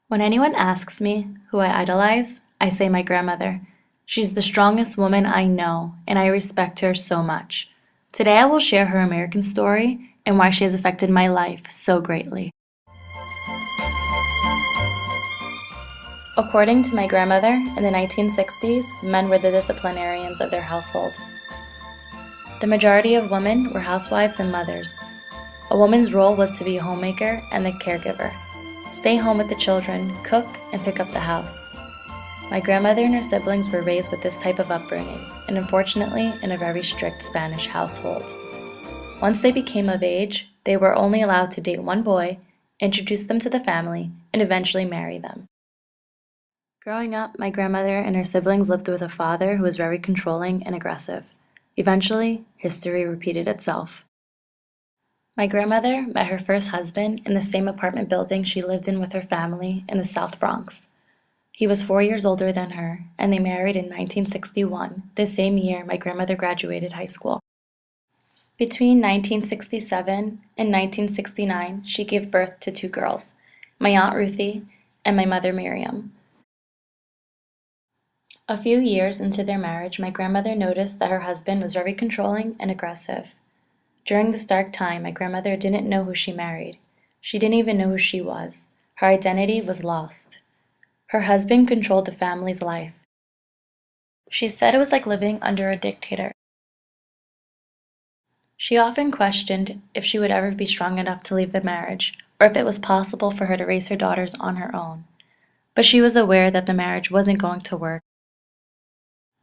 When anyone asks me who I idolize, I say my grandmother. She's the strongest woman I know, and I respect her so much. Today I will share her American story and why she has affected my life so greatly. According to my grandmother, in the 1960s, men were the disciplinarians of their household. The majority of women were housewives and mothers. A woman's role was to be a homemaker and the caregiver. Stay home with the children, cook, and pick up the house. My grandmother and her siblings were raised with this type of upbringing, and unfortunately in a very strict Spanish household. Once they became of age, they were only allowed to date one boy, introduce them to the family, and eventually marry them. Growing up, my grandmother and her siblings lived with a father who was very controlling and aggressive. Eventually, history repeated itself. My grandmother met her first husband in the same apartment building she lived in with her family in the South Bronx. He was 4 years older than her, and they married in 1961, the same year my grandmother graduated high school. Between 1967 and 1969, she gave birth to two girls, my Aunt Ruthie and my mother Miriam. A few years into their marriage, my grandmother noticed that her husband was very controlling and aggressive. During this dark time, my grandmother didn't know who she married. She didn't even know who she was. Her identity was lost. Her husband controlled the family's life. She said it was like living under a dictator. She often questioned if she would ever be strong enough to leave the marriage, or if it was possible for her to raise her daughters on her own. But she was aware that the marriage wasn't going to work.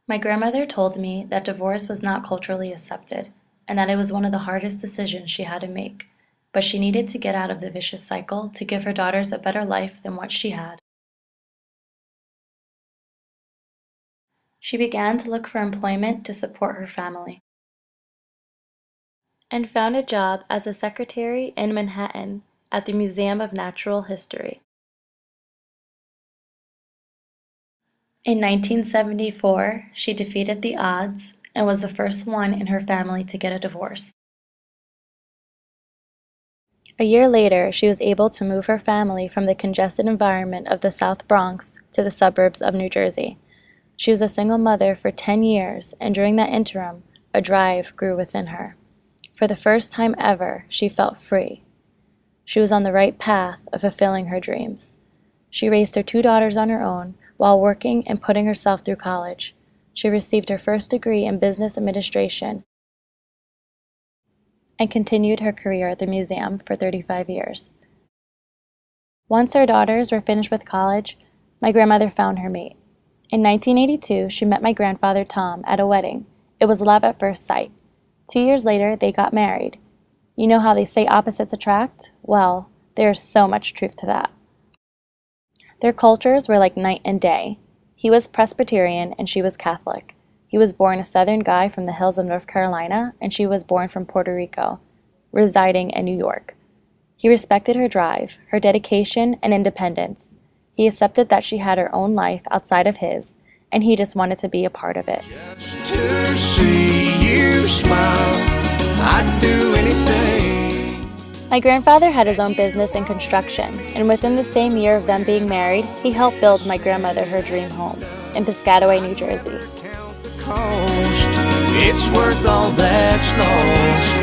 My grandmother told me that divorce was not culturally accepted, and that it was one of the hardest decisions she had to make, but she needed to get out of the vicious cycle to give her daughters a better life than what she had. She began to look for employment to support her family, and found a job as a secretary in Manhattan at the Museum of Natural History. In 1974, she defeated the odds and was the first one in her family to get a divorce. A year later, she was able to move her family from the congested environment of the South Bronx to the suburbs of New Jersey. She was a single mother for 10 years, and during that interim, a drive grew within her. For the first time ever, she felt free. She was on the right path of fulfilling her dreams. She raised her two daughters on her own while working and putting herself through college. She received her first degree in business administration and continued her career at the museum for 35 years. Once her daughters were finished with college, my grandmother found her mate. In 1982, she met my grandfather Tom at a wedding. It was love at first sight. 2 years later, they got married. You know how they say opposites attract? Well, there's so much truth to that. Their cultures were like night and day. He was Presbyterian and she was Catholic. He was born a Southern guy from the hills of North Carolina, and she was born from Puerto Rico, residing in New York. He respected her drive, her dedication, and independence. He accepted that she had her own life outside of his, and he just wanted to be a part of it. Just to see you smile, I'd do anything. My grandfather had his own business in construction, and within the same year of them being married, he helped build my grandmother her dream home in Piscataway, New Jersey. It's worth all that's lost.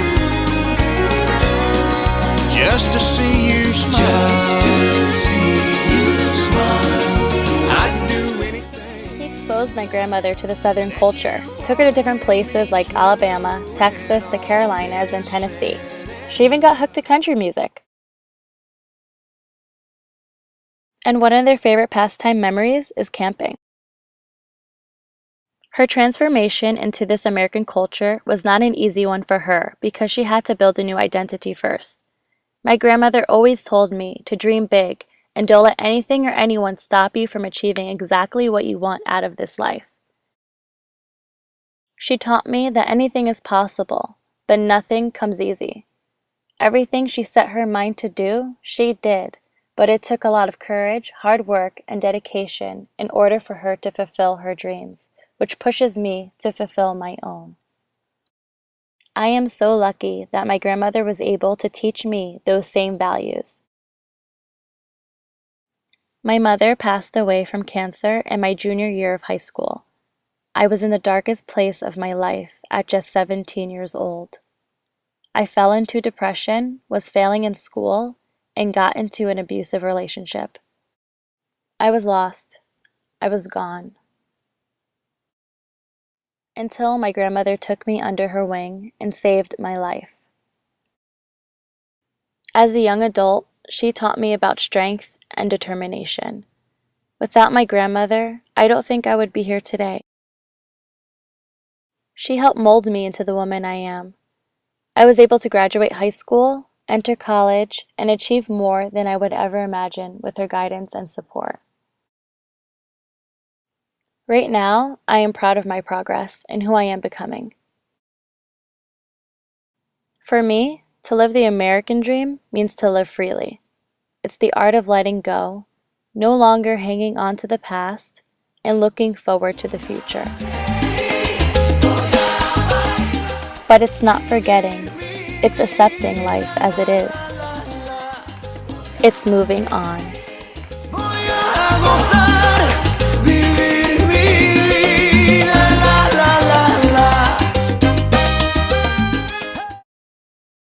Just to see you smile. Just to see you smile, I'd do anything. He exposed my grandmother to the Southern culture, took her to different places like Alabama, Texas, the Carolinas, and Tennessee. She even got hooked to country music. And one of their favorite pastime memories is camping. Her transformation into this American culture was not an easy one for her because she had to build a new identity first. My grandmother always told me to dream big and don't let anything or anyone stop you from achieving exactly what you want out of this life. She taught me that anything is possible, but nothing comes easy. Everything she set her mind to do, she did, but it took a lot of courage, hard work, and dedication in order for her to fulfill her dreams, which pushes me to fulfill my own. I am so lucky that my grandmother was able to teach me those same values. My mother passed away from cancer in my junior year of high school. I was in the darkest place of my life at just 17 years old. I fell into depression, was failing in school, and got into an abusive relationship. I was lost. I was gone. Until my grandmother took me under her wing and saved my life. As a young adult, she taught me about strength and determination. Without my grandmother, I don't think I would be here today. She helped mold me into the woman I am. I was able to graduate high school, enter college, and achieve more than I would ever imagine with her guidance and support. Right now, I am proud of my progress and who I am becoming. For me, to live the American dream means to live freely. It's the art of letting go, no longer hanging on to the past, and looking forward to the future. But it's not forgetting, it's accepting life as it is. It's moving on.